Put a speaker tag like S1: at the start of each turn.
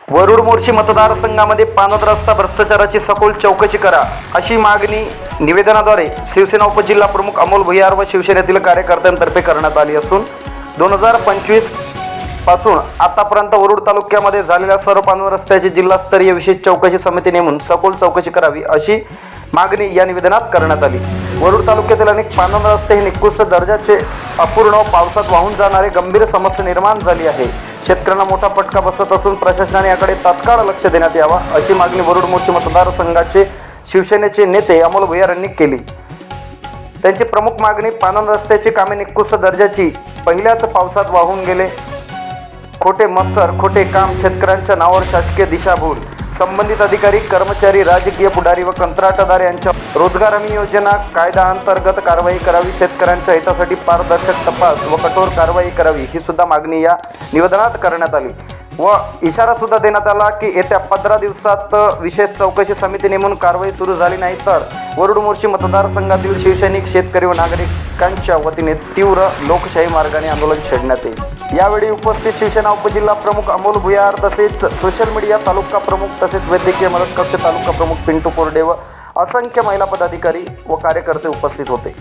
S1: वरुड मोर्शी मतदारसंघामध्ये पानद रस्ता भ्रष्टाचाराची सखोल चौकशी करा अशी मागणी निवेदनाद्वारे शिवसेना उपजिल्हा प्रमुख अमोल भुयार व शिवसेनेतील कार्यकर्त्यांतर्फे करण्यात आली असून 2025 पासून आतापर्यंत वरुड तालुक्यामध्ये झालेल्या सर्व पानद रस्त्याची जिल्हास्तरीय विशेष चौकशी समिती नेमून सखोल चौकशी करावी अशी मागणी या निवेदनात करण्यात आली। वरुड तालुक्यातील अनेक पानद रस्ते हे निकृष्ट दर्जाचे अपूर्ण पावसात वाहून जाणारे गंभीर समस्या निर्माण झाली आहे। शेतकऱ्यांना मोठा फटका बसत असून प्रशासनाने याकडे तात्काळ लक्ष देण्यात यावा अशी मागणी वरुड मोर्शी मतदारसंघाचे शिवसेनेचे नेते अमोल भुयार यांनी केली। त्यांची प्रमुख मागणी पानद रस्त्याची कामे निकृष्ट दर्जाची पहिल्याच पावसात वाहून गेले। खोटे मस्टर, खोटे काम, शेतकऱ्यांच्या नावावर शासकीय दिशाभूल, संबंधित अधिकारी, कर्मचारी, राजकीय पुढारी व कंत्राटदार यांच्या रोजगार हमी योजना कायदा अंतर्गत कारवाई करावी। शेतकऱ्यांच्या हितासाठी पारदर्शक तपास व कठोर कारवाई करावी ही सुद्धा मागणी या निवेदनात करण्यात आली व इशारा सुद्धा देण्यात आला की येत्या 15 दिवसात विशेष चौकशी समिती नेमून कारवाई सुरू झाली नाही तर वरुड मोर्शी मतदारसंघातील शिवसैनिक, शेतकरी व नागरिकांच्या वतीने तीव्र लोकशाही मार्गाने आंदोलन छेडण्यात येईल। यावेळी उपस्थित शिवसेना उपजिल्हा प्रमुख अमोल भुयार तसेच सोशल मीडिया तालुका प्रमुख तसेच वैद्यकीय मदत कक्ष तालुका प्रमुख पिंटू कोरडे व असंख्य महिला पदाधिकारी व कार्यकर्ते उपस्थित होते।